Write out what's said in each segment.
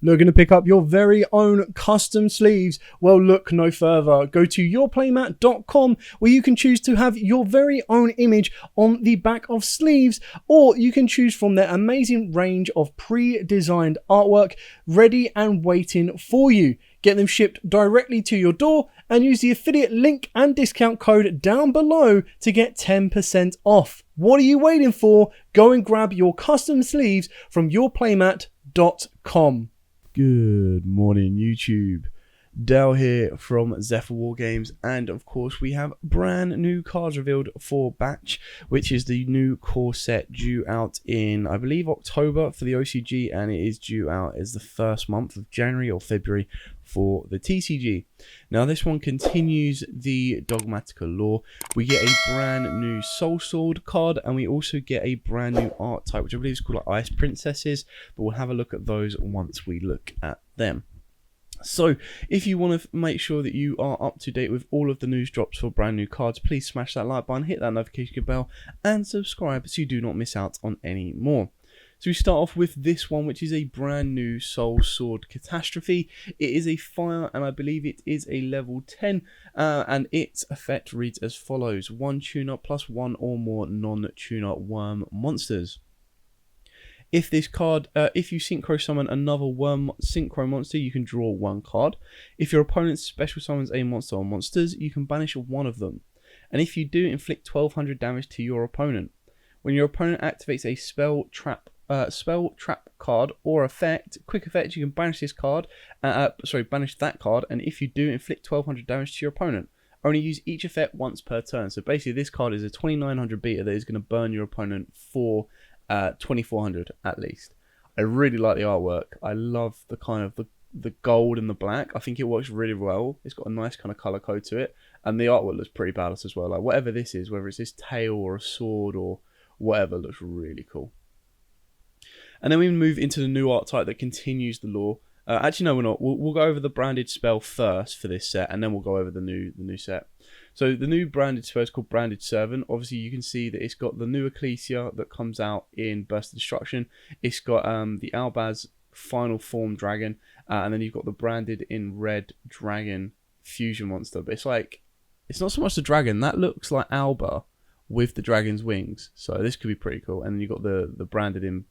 Looking to pick up your very own custom sleeves? Well, look no further. Go to yourplaymat.com where you can choose to have your very own image on the back of sleeves, or you can choose from their amazing range of pre-designed artwork ready and waiting for you. Get them shipped directly to your door and use the affiliate link and discount code down below to get 10% off. What are you waiting for? Go and grab your custom sleeves from yourplaymat.com. Good morning, YouTube. Dale here from Zephyr War Games, and of course we have brand new cards revealed for Batch, which is the new core set due out in, I believe, October for the OCG, and it is due out as the first month of January or February for the TCG. Now this one continues the Dogmatika lore. We get a brand new Soul Sword card, and we also get a brand new archetype, which I believe is called like Ice Princesses, but we'll have a look at those once we look at them. So, if you want to make sure that you are up to date with all of the news drops for brand new cards, please smash that like button, hit that notification bell, and subscribe so you do not miss out on any more. So we start off with this one, which is a brand new Soul Sword Catastrophe. It is a fire, and I believe it is a level 10, and its effect reads as follows: 1 tune-up plus 1 or more non-tune-up worm monsters. If this card, if you synchro summon another worm synchro monster, you can draw 1 card. If your opponent special summons a monster or monsters, you can banish 1 of them. And if you do, inflict 1200 damage to your opponent. When your opponent activates a spell trap card or effect, quick effect, you can banish this card. Banish that card. And if you do, inflict 1200 damage to your opponent. Only use each effect once per turn. So basically, this card is a 2900 beta that is going to burn your opponent for 2400 at least. I really like the artwork. I love the kind of the gold and the black. I think it works really well. It's got a nice kind of color code to it, and the artwork looks pretty badass as well. Like whatever this is, whether it's this tail or a sword or whatever, looks really cool. And then we move into the new archetype that continues the lore. Actually, no, we're not. We'll go over the branded spell first for this set, and then we'll go over the new set. So the new branded spell is called Branded Servant. Obviously, you can see that it's got the new Ecclesia that comes out in Burst of Destruction. It's got the Albaz Final Form Dragon, and then you've got the branded in red Dragon Fusion Monster. But it's not so much the dragon. That looks like Alba with the dragon's wings. So this could be pretty cool. And then you've got the branded in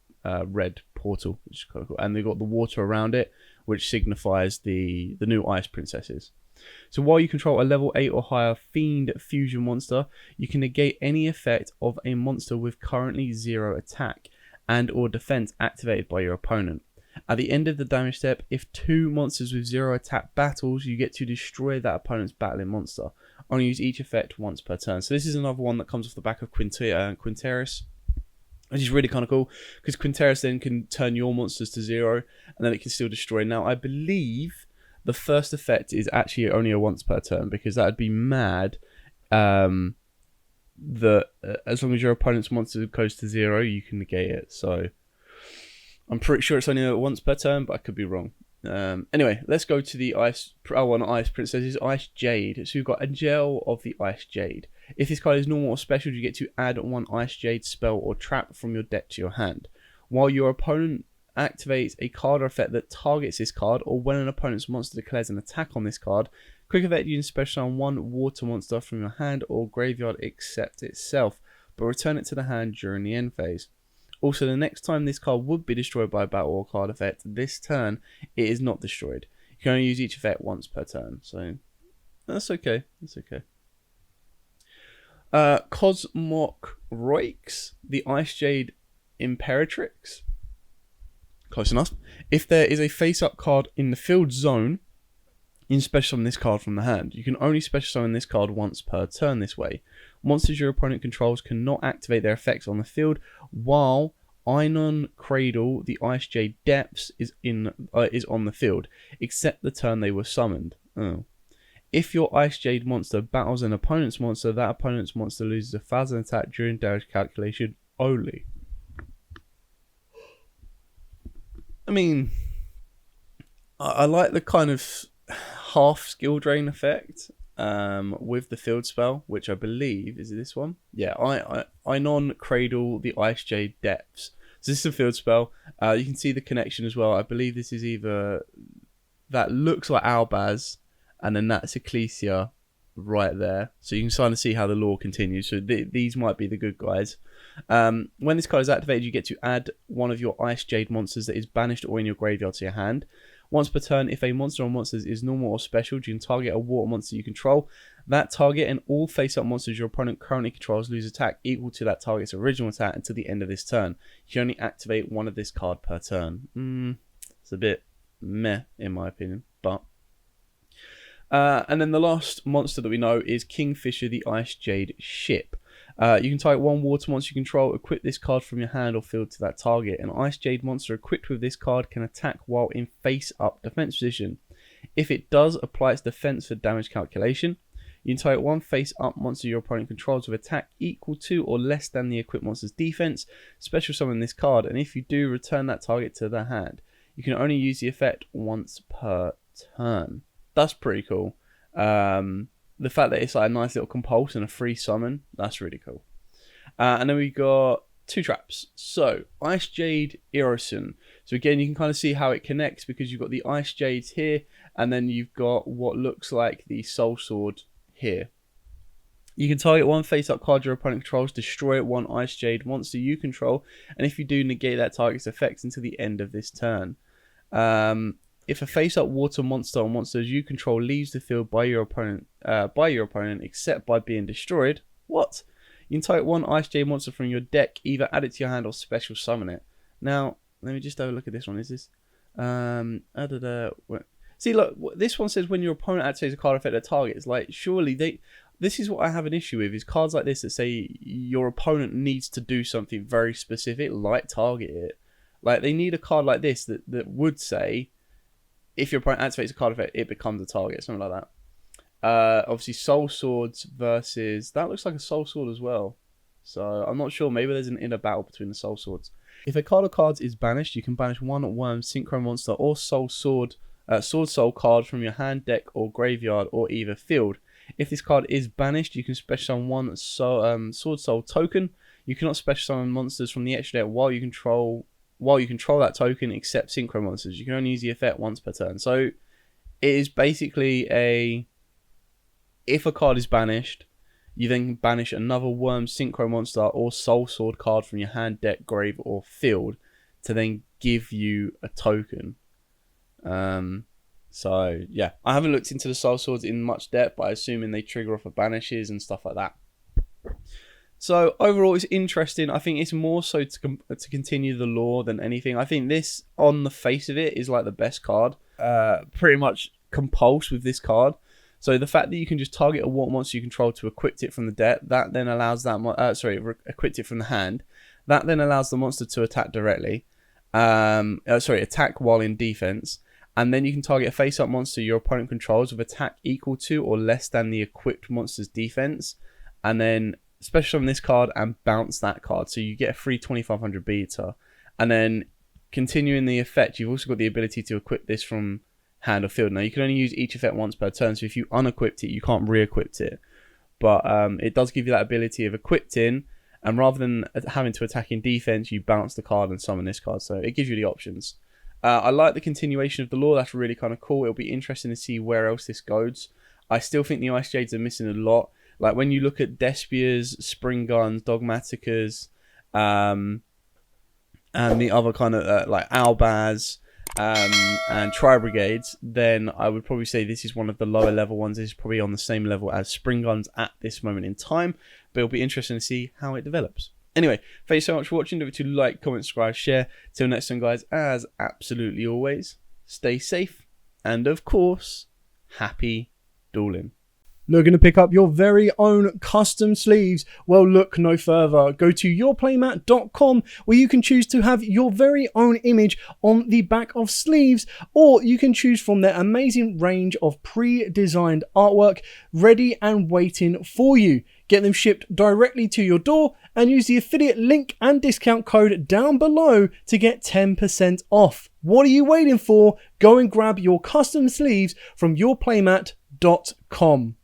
red Portal, which is kind of cool. And they've got the water around it, which signifies the new Ice Princesses. So while you control a level 8 or higher Fiend Fusion monster, you can negate any effect of a monster with currently 0 attack and or defense activated by your opponent. At the end of the damage step, if 2 monsters with 0 attack battles, you get to destroy that opponent's battling monster. Only use each effect once per turn. So this is another one that comes off the back of Quinteris, which is really kind of cool, because Quinteris then can turn your monsters to 0, and then it can still destroy. Now, I believe the first effect is actually only a once per turn, because that would be mad that as long as your opponent's monster goes to 0, you can negate it. So I'm pretty sure it's only a once per turn, but I could be wrong. Anyway, let's go to the Ice Princesses, Icejades. So we've got a gel of the Icejade. If this card is normal or special, you get to add 1 Icejade spell or trap from your deck to your hand. While your opponent activates a card or effect that targets this card, or when an opponent's monster declares an attack on this card, quick effect, you can special summon 1 water monster from your hand or graveyard except itself, but return it to the hand during the end phase. Also, the next time this card would be destroyed by a battle or card effect, this turn it is not destroyed. You can only use each effect once per turn, so that's okay. That's okay. Cosmok Roix, the Icejade Imperatrix. Close enough. If there is a face-up card in the field zone, you can special summon this card from the hand. You can only special summon this card once per turn this way. Monsters your opponent controls cannot activate their effects on the field, while Einon Cradle, the Icejade Depths, is on the field, except the turn they were summoned. Oh. If your Icejade monster battles an opponent's monster, that opponent's monster loses 1,000 attack during damage calculation only. I mean, I like the kind of half skill drain effect with the field spell, which I believe is this one. Yeah, Einon Cradle, the Icejade Depths. So this is a field spell. You can see the connection as well. I believe this is either that looks like Albaz, and then that's Ecclesia right there. So you can kind of see how the lore continues. So these might be the good guys. When this card is activated, you get to add one of your Icejade monsters that is banished or in your graveyard to your hand. Once per turn, if a monster or monsters is normal or special, you can target a water monster you control. That target and all face-up monsters your opponent currently controls lose attack equal to that target's original attack until the end of this turn. You can only activate one of this card per turn. It's a bit meh, in my opinion, but... and then the last monster that we know is Kingfisher, the Icejade ship. You can target one water monster you control, equip this card from your hand or field to that target. An Icejade monster equipped with this card can attack while in face-up defense position. If it does, apply its defense for damage calculation. You can target one face-up monster your opponent controls with attack equal to or less than the equipped monster's defense. Special summon this card, and if you do, return that target to the hand. You can only use the effect once per turn. That's pretty cool. The fact that it's like a nice little compulse and a free summon, that's really cool. And then we got two traps. So, Icejade Erosin. So again, you can kind of see how it connects because you've got the Icejades here, and then you've got what looks like the Soul Sword here. You can target one face-up card your opponent controls, destroy one Icejade monster you control, and if you do, negate that target's effects until the end of this turn. If a face-up water monster or monsters you control leaves the field by your opponent, except by being destroyed, what? You can target one Icejade monster from your deck, either add it to your hand or special summon it. Now, let me just have a look at this one. Is this? See, look, this one says when your opponent activates a card affect their target. It's like, surely this is what I have an issue with, is cards like this that say your opponent needs to do something very specific, like target it. Like, they need a card like this that would say, if your opponent activates a card effect, it becomes a target, something like that. Obviously, Soul Swords versus... That looks like a Soul Sword as well. So, I'm not sure. Maybe there's an inner battle between the Soul Swords. If a card of cards is banished, you can banish one Worm, Synchro Monster, or Soul Sword card from your hand, deck, or graveyard, or either field. If this card is banished, you can special summon one Sword Soul token. You cannot special summon monsters from the extra deck while you control that token, except synchro monsters. You can only use the effect once per turn. So it is basically if a card is banished, you then banish another Worm, Synchro Monster, or Soul Sword card from your hand, deck, grave, or field to then give you a token. So yeah, I haven't looked into the Soul Swords in much depth, but I assume they trigger off of banishes and stuff like that. So overall, it's interesting. I think it's more so to continue the lore than anything. I think this, on the face of it, is like the best card. Pretty much compulse with this card. So the fact that you can just target a water monster you control to equip it from the deck, that then allows that equip it from the hand. That then allows the monster to attack directly. Attack while in defense. And then you can target a face-up monster your opponent controls with attack equal to or less than the equipped monster's defense. And then special summon this card and bounce that card. So you get a free 2500 beta. And then continuing the effect, you've also got the ability to equip this from hand or field. Now, you can only use each effect once per turn. So if you unequipped it, you can't re-equip it. But it does give you that ability of equipping. And rather than having to attack in defense, you bounce the card and summon this card. So it gives you the options. I like the continuation of the lore. That's really kind of cool. It'll be interesting to see where else this goes. I still think the Icejades are missing a lot. Like when you look at Despia's, Spring Guns, Dogmatikas, and the other kind of like Albaz and Tri-Brigades, then I would probably say this is one of the lower level ones. This is probably on the same level as Spring Guns at this moment in time. But it'll be interesting to see how it develops. Anyway, thank you so much for watching. Don't forget to like, comment, subscribe, share. Till next time, guys, as absolutely always, stay safe. And of course, happy dueling. Looking to pick up your very own custom sleeves? Well, look no further. Go to Yourplaymat.com where you can choose to have your very own image on the back of sleeves, or you can choose from their amazing range of pre-designed artwork ready and waiting for you. Get them shipped directly to your door and use the affiliate link and discount code down below to get 10% off. What are you waiting for? Go and grab your custom sleeves from Yourplaymat.com.